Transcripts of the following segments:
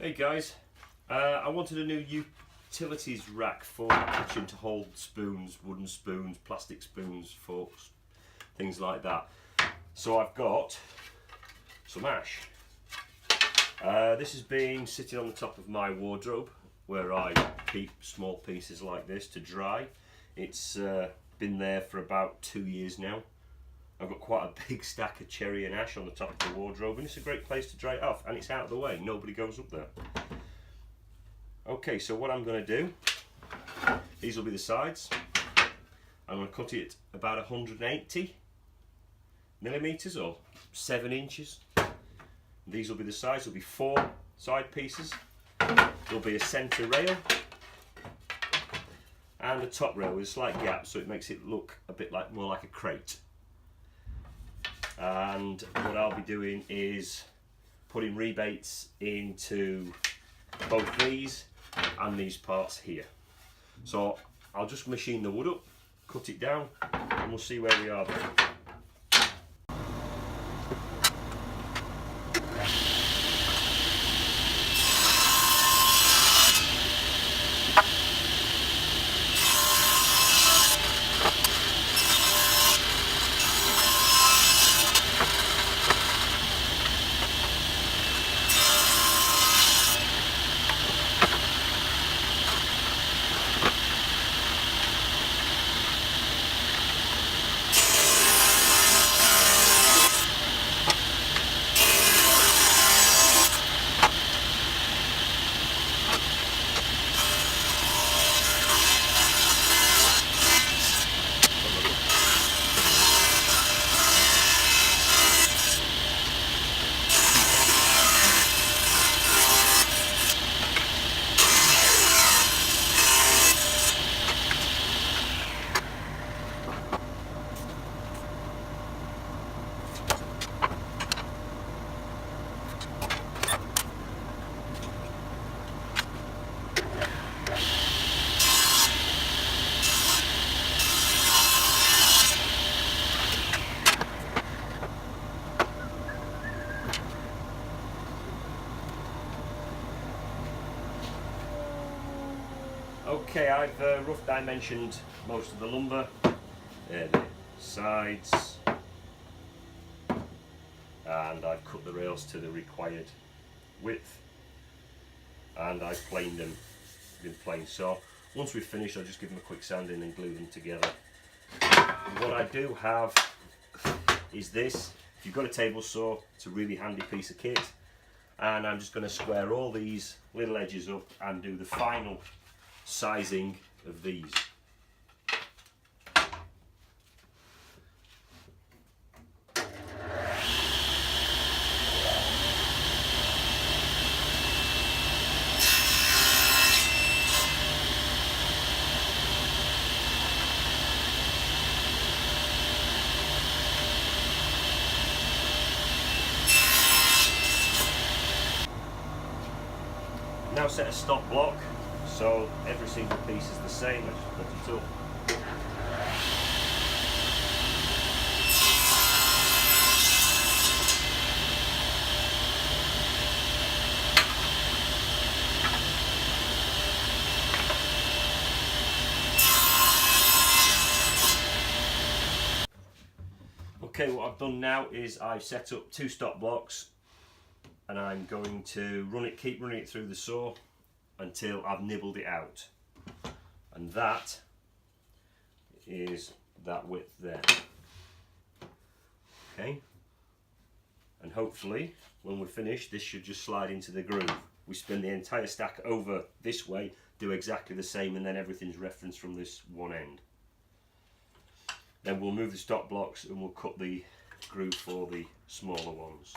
Hey guys, I wanted a new utilities rack for the kitchen to hold spoons, wooden spoons, plastic spoons, forks, things like that. So I've got some ash. This has been sitting on the top of my wardrobe where I keep small pieces like this to dry. It's been there for about 2 years now. I've got quite a big stack of cherry and ash on the top of the wardrobe, and it's a great place to dry it off, and it's out of the way, nobody goes up there. Okay, so what I'm going to do, these will be the sides. I'm going to cut it about 180 millimeters or 7 inches. These will be the sides. There'll be 4 side pieces. There'll be a centre rail and a top rail with a slight gap, so it makes it look a bit more like a crate. And what I'll be doing is putting rebates into both these and these parts here. So I'll just machine the wood up, cut it down, and we'll see where we are then. Okay, I've rough dimensioned most of the lumber, the sides, and I've cut the rails to the required width, and I've planed them in plain. So once we've finished, I'll just give them a quick sanding and glue them together. What I do have is this. If you've got a table saw, it's a really handy piece of kit, and I'm just going to square all these little edges up and do the final sizing of these. Now set a stop block, so every single piece is the same. I just put it up. Okay, what I've done now is I've set up 2 stop blocks, and I'm going to keep running it through the saw until I've nibbled it out, and that is that width there. Okay, and hopefully when we're finished, this should just slide into the groove. We spin the entire stack over this way, do exactly the same, and then everything's referenced from this one end. Then we'll move the stop blocks and we'll cut the groove for the smaller ones.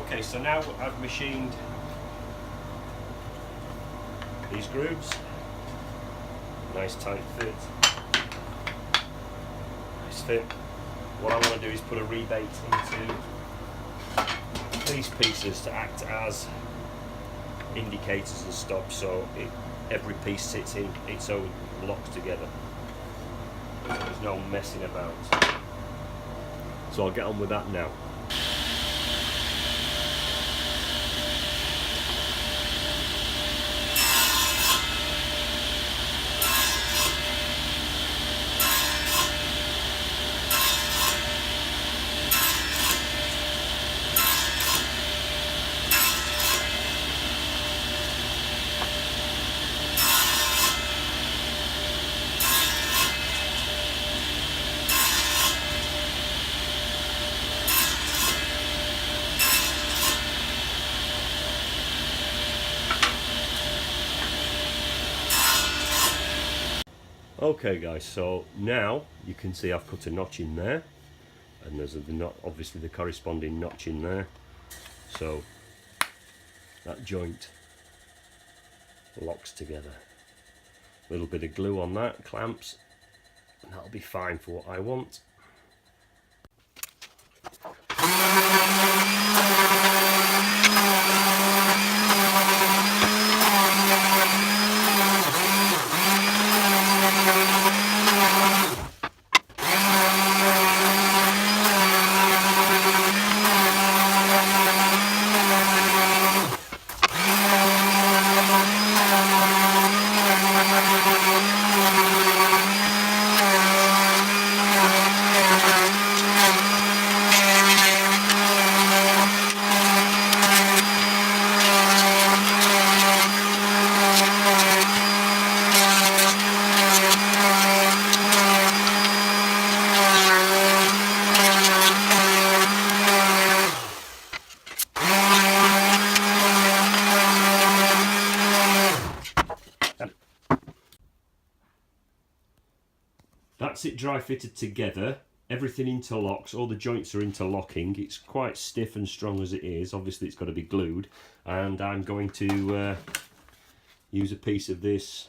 Okay, so now I've machined these grooves. Nice tight fit. Nice fit. What I want to do is put a rebate into these pieces to act as indicators and stops, so every piece sits in its own blocks together. There's no messing about. So I'll get on with that now. Okay guys, so now you can see I've cut a notch in there, and there's obviously the corresponding notch in there, so that joint locks together. A little bit of glue on that, clamps, and that'll be fine for what I want. That's it dry fitted together. Everything interlocks, all the joints are interlocking. It's quite stiff and strong as it is. Obviously it's got to be glued, and I'm going to use a piece of this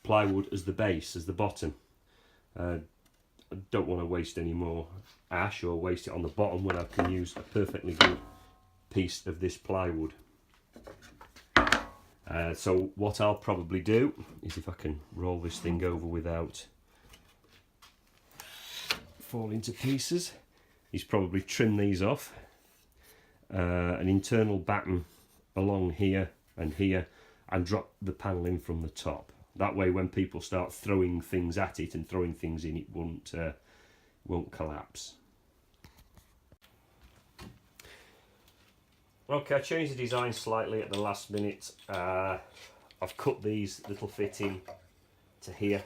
plywood as the base, as the bottom. I don't want to waste any more ash or waste it on the bottom when I can use a perfectly good piece of this plywood. So what I'll probably do is, if I can roll this thing over without falling to pieces, is probably trim these off, an internal batten along here and here, and drop the panel in from the top. That way when people start throwing things at it and throwing things in, it won't collapse. Okay, I changed the design slightly at the last minute. I've cut these little fitting to here,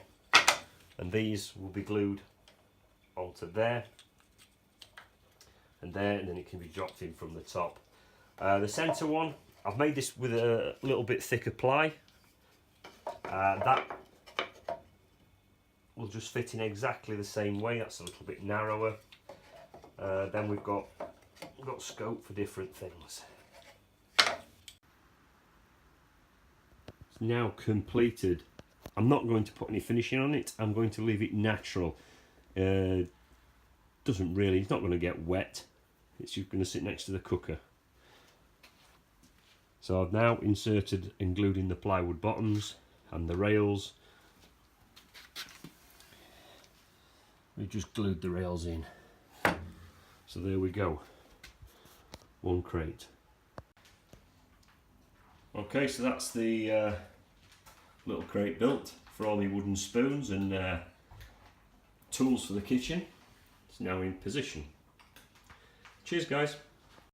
and these will be glued onto there and there, and then it can be dropped in from the top. The centre one, I've made this with a little bit thicker ply. That will just fit in exactly the same way. That's a little bit narrower. Then we've got scope for different things. It's now completed. I'm not going to put any finishing on it. I'm going to leave it natural. It's not going to get wet. It's just going to sit next to the cooker. So I've now inserted and glued in the plywood bottoms and the rails. We've just glued the rails in. So there we go. One crate. Okay, so that's the little crate built for all my wooden spoons and tools for the kitchen. It's now in position. Cheers guys.